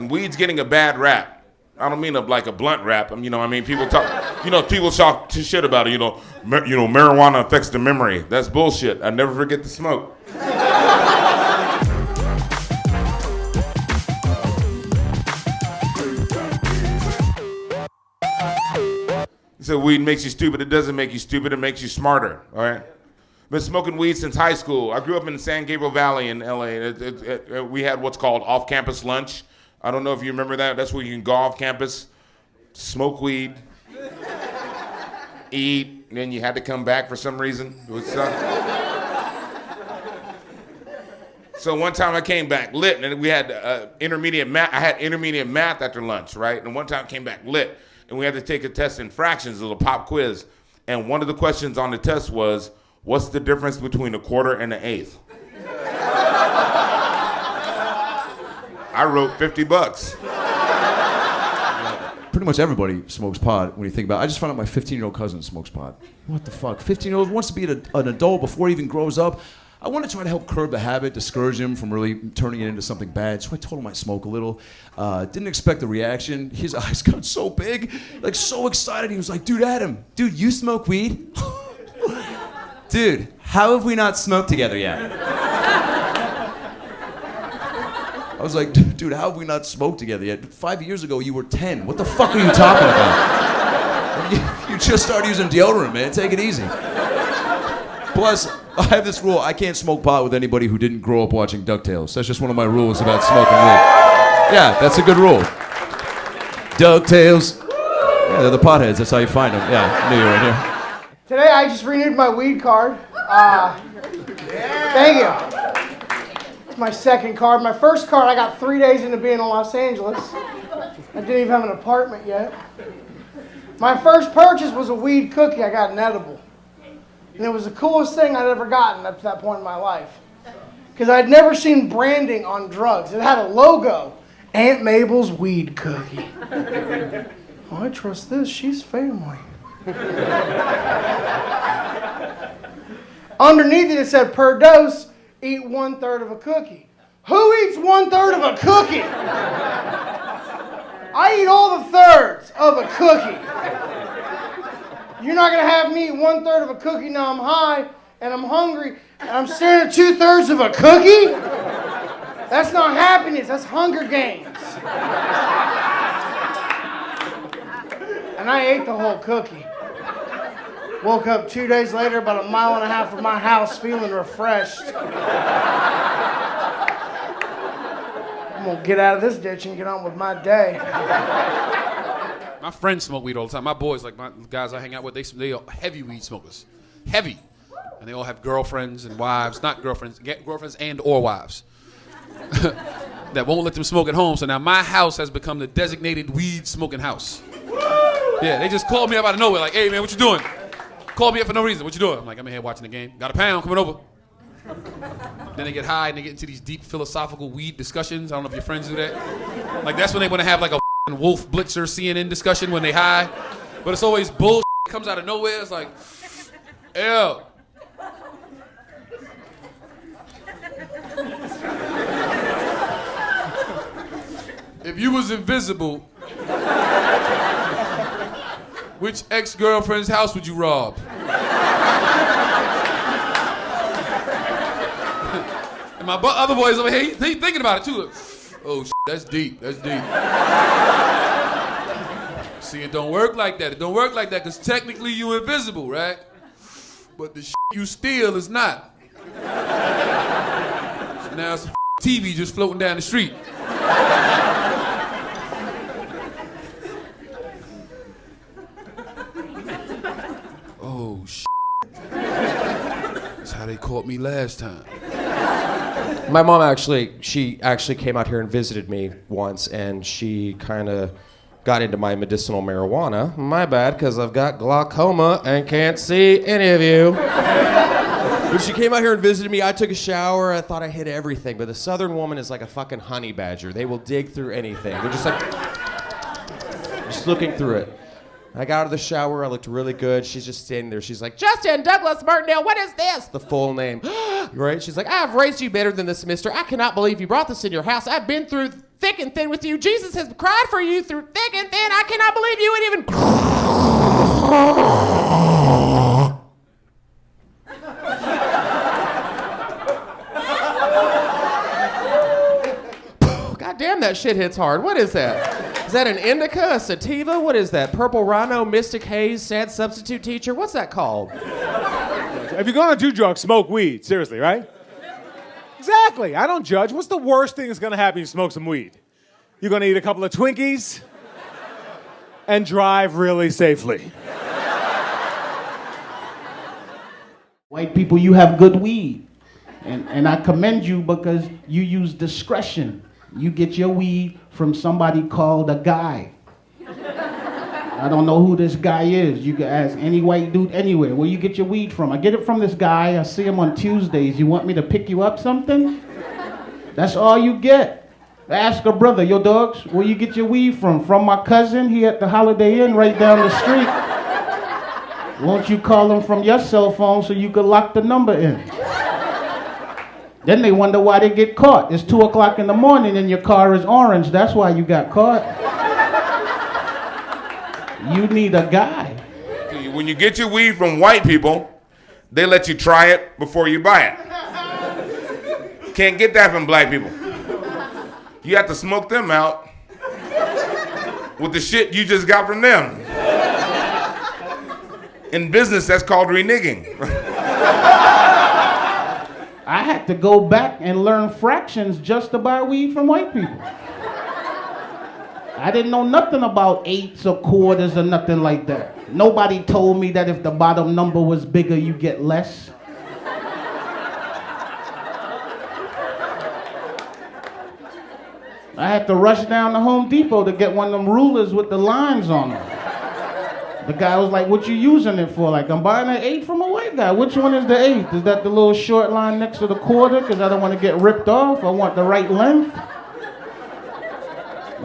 Weed's getting a bad rap. I don't mean like a blunt rap. You know, I mean, people talk. You know, people talk shit about it. You know, marijuana affects the memory. That's bullshit. I never forget to smoke. So weed makes you stupid. It doesn't make you stupid. It makes you smarter. All right. Been smoking weed since high school. I grew up in San Gabriel Valley in LA. We had what's called off-campus lunch. I don't know if you remember that. That's where you can go off campus, smoke weed, eat, and then you had to come back for some reason. So one time I came back lit, and we had intermediate math. I had intermediate math after lunch, right? And one time I came back lit, and we had to take a test in fractions, a little pop quiz. And one of the questions on the test was, what's the difference between a quarter and an eighth? I wrote $50. Pretty much everybody smokes pot when you think about it. I just found out my 15-year-old cousin smokes pot. What the fuck? 15-year-old wants to be an adult before he even grows up. I want to try to help curb the habit, discourage him from really turning it into something bad. So I told him I'd smoke a little. Didn't expect the reaction. His eyes got so big, like so excited. He was like, dude, Adam, dude, you smoke weed? Dude, how have we not smoked together yet? I was like, dude, how have we not smoked together yet? 5 years ago, you were 10. What the fuck are you talking about? You just started using deodorant, man. Take it easy. Plus, I have this rule. I can't smoke pot with anybody who didn't grow up watching DuckTales. That's just one of my rules about smoking weed. Yeah, that's a good rule. DuckTales. Yeah, they're the potheads. That's how you find them. Yeah, knew you were in here. Today, I just renewed my weed card. Thank you. It's my second card. My first card, I got 3 days into being in Los Angeles. I didn't even have an apartment yet. My first purchase was a weed cookie. I got an edible. And it was the coolest thing I'd ever gotten up to that point in my life. Because I'd never seen branding on drugs. It had a logo. Aunt Mabel's weed cookie. Oh, I trust this. She's family. Underneath it said, per dose, eat 1/3 of a cookie. Who eats 1/3 of a cookie? I eat all the thirds of a cookie. You're not gonna have me eat 1/3 of a cookie now I'm high and I'm hungry and I'm staring at 2/3 of a cookie? That's not happiness, that's Hunger Games. And I ate the whole cookie. Woke up 2 days later, about 1.5 miles from my house, feeling refreshed. I'm gonna get out of this ditch and get on with my day. My friends smoke weed all the time. My boys, like my guys I hang out with, they are heavy weed smokers. Heavy. And they all have girlfriends and wives, not girlfriends, girlfriends and or wives. That won't let them smoke at home. So now my house has become the designated weed smoking house. Yeah, they just called me up out of nowhere, like, hey man, what you doing? Called me up for no reason. What you doing? I'm like, I'm in here watching the game. Got a pound coming over. Then they get high and they get into these deep philosophical weed discussions. I don't know if your friends do that. Like that's when they want to have like a Wolf Blitzer CNN discussion when they high. But it's always bullshit. It comes out of nowhere. It's like, ew. If you was invisible, which ex-girlfriend's house would you rob? And my other boys over here, he thinking about it too. Oh, that's deep, that's deep. See, it don't work like that. It don't work like that because technically you invisible, right? But the you steal is not. So now it's a TV just floating down the street. Oh, that's how they caught me last time. My mom she actually came out here and visited me once, and she kind of got into my medicinal marijuana. My bad, because I've got glaucoma and can't see any of you. When she came out here and visited me, I took a shower. I thought I hit everything, but the Southern woman is like a fucking honey badger. They will dig through anything. They're just like, just looking through it. I got out of the shower, I looked really good. She's just standing there. She's like, Justin Douglas Martindale, what is this? The full name. Right? She's like, I've raised you better than this, mister. I cannot believe you brought this in your house. I've been through thick and thin with you. Jesus has cried for you through thick and thin. I cannot believe you would even. God damn, that shit hits hard. What is that? Is that an indica, a sativa? What is that? Purple Rhino, Mystic Haze, Sad Substitute Teacher? What's that called? If you're gonna do drugs, smoke weed. Seriously, right? Exactly. I don't judge. What's the worst thing that's gonna happen if you smoke some weed? You're gonna eat a couple of Twinkies and drive really safely. White people, you have good weed. And I commend you because you use discretion. You get your weed from somebody called a guy. I don't know who this guy is. You can ask any white dude anywhere. Where you get your weed from? I get it from this guy. I see him on Tuesdays. You want me to pick you up something? That's all you get. Ask a brother, yo dogs, where you get your weed from? From my cousin, he at the Holiday Inn right down the street. Won't you call him from your cell phone so you could lock the number in? Then they wonder why they get caught. It's 2 o'clock in the morning and your car is orange. That's why you got caught. You need a guy. When you get your weed from white people, they let you try it before you buy it. Can't get that from black people. You have to smoke them out with the shit you just got from them. In business, that's called reneging. I had to go back and learn fractions just to buy weed from white people. I didn't know nothing about eighths or quarters or nothing like that. Nobody told me that if the bottom number was bigger, you get less. I had to rush down to Home Depot to get one of them rulers with the lines on them. The guy was like, what you using it for? Like, I'm buying an 8 from a white guy. Which one is the 8? Is that the little short line next to the quarter? Because I don't want to get ripped off. I want the right length.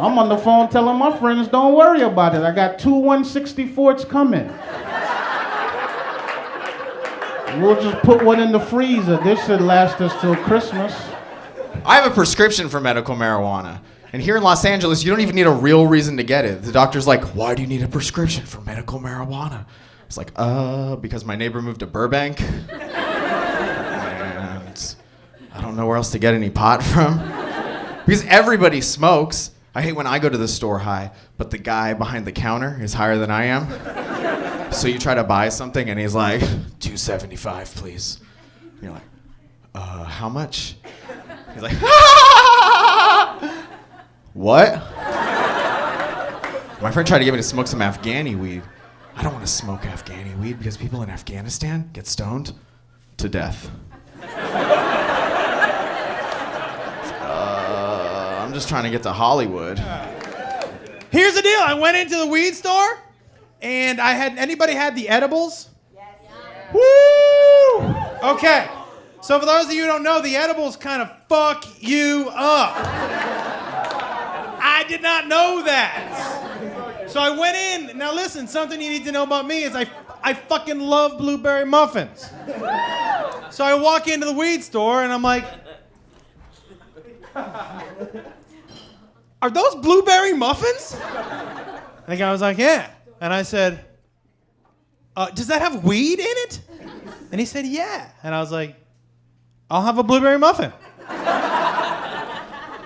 I'm on the phone telling my friends, don't worry about it. I got 2 1/64s coming. We'll just put one in the freezer. This should last us till Christmas. I have a prescription for medical marijuana. And here in Los Angeles, you don't even need a real reason to get it. The doctor's like, why do you need a prescription for medical marijuana? It's like, because my neighbor moved to Burbank. And I don't know where else to get any pot from. Because everybody smokes. I hate when I go to the store high, but the guy behind the counter is higher than I am. So you try to buy something and he's like, $2.75, please. And you're like, how much? He's like, what? My friend tried to get me to smoke some Afghani weed. I don't want to smoke Afghani weed because people in Afghanistan get stoned to death. I'm just trying to get to Hollywood. Here's the deal. I went into the weed store, and anybody had the edibles? Yes. Woo! Okay. So for those of you who don't know, the edibles kind of fuck you up. I did not know that. So I went in. Now listen, something you need to know about me is I fucking love blueberry muffins. So I walk into the weed store, and I'm like, are those blueberry muffins? And the guy was like, yeah. And I said, does that have weed in it? And he said, yeah. And I was like, I'll have a blueberry muffin.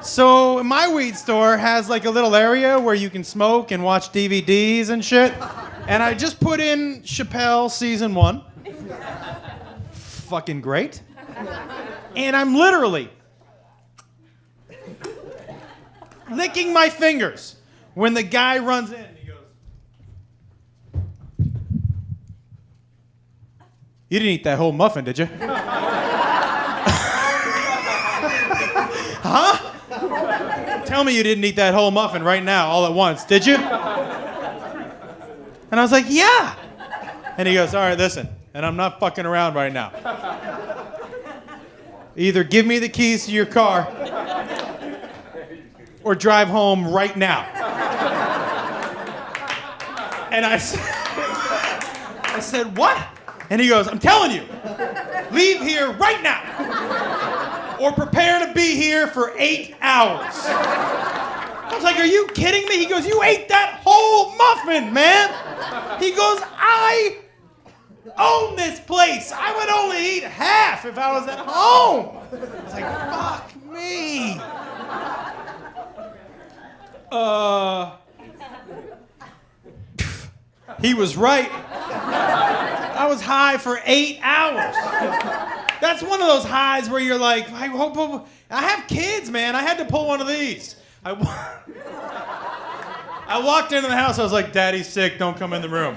So my weed store has like a little area where you can smoke and watch DVDs and shit. And I just put in Chappelle season 1. Fucking great. And I'm literally licking my fingers when the guy runs in and he goes, you didn't eat that whole muffin, did you? Huh? Tell me you didn't eat that whole muffin right now, all at once, did you? And I was like, yeah. And he goes, all right, listen, and I'm not fucking around right now. Either give me the keys to your car or drive home right now. And I said, what? And he goes, I'm telling you, leave here right now or prepare to be here for 8 hours. I was like, are you kidding me? He goes, you ate that whole muffin, man. He goes, I own this place. I would only eat half if I was at home. I was like, fuck me. He was right. I was high for 8 hours. That's one of those highs where you're like, I have kids, man. I had to pull one of these. I walked into the house. I was like, Daddy's sick. Don't come in the room.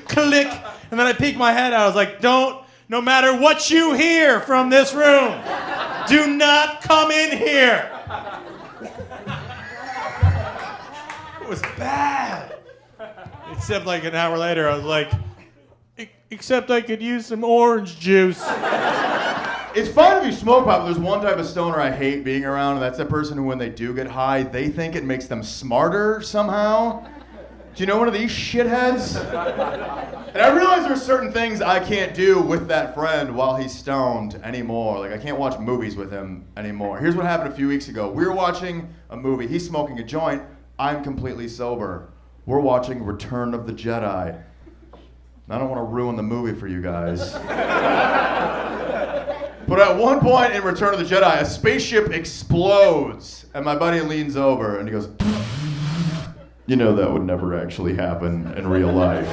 Click. And then I peeked my head out. I was like, no matter what you hear from this room, do not come in here. It was bad. Except like an hour later, I was like, except I could use some orange juice. It's fine if you smoke pot, but there's one type of stoner I hate being around, and that's the person who, when they do get high, they think it makes them smarter somehow. Do you know one of these shitheads? And I realize there's certain things I can't do with that friend while he's stoned anymore. Like, I can't watch movies with him anymore. Here's what happened a few weeks ago. We were watching a movie. He's smoking a joint. I'm completely sober. We're watching Return of the Jedi. I don't want to ruin the movie for you guys. But at one point in Return of the Jedi, a spaceship explodes, and my buddy leans over and he goes, you know that would never actually happen in real life.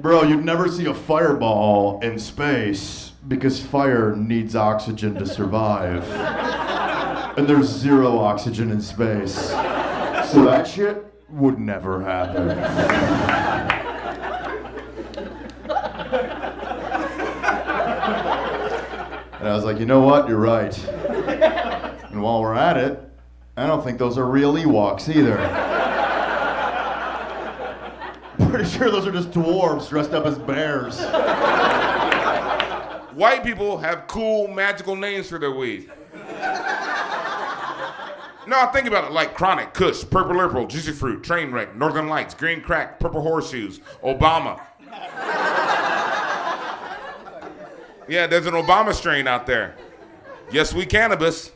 Bro, you'd never see a fireball in space because fire needs oxygen to survive. And there's zero oxygen in space. So that shit would never happen. And I was like, you know what? You're right. And while we're at it, I don't think those are real Ewoks either. Pretty sure those are just dwarves dressed up as bears. White people have cool, magical names for their weed. No, think about it, like Chronic, Kush, Purple Purple, Juicy Fruit, Trainwreck, Northern Lights, Green Crack, Purple Horseshoes, Obama. Yeah, there's an Obama strain out there. Yes, we cannabis.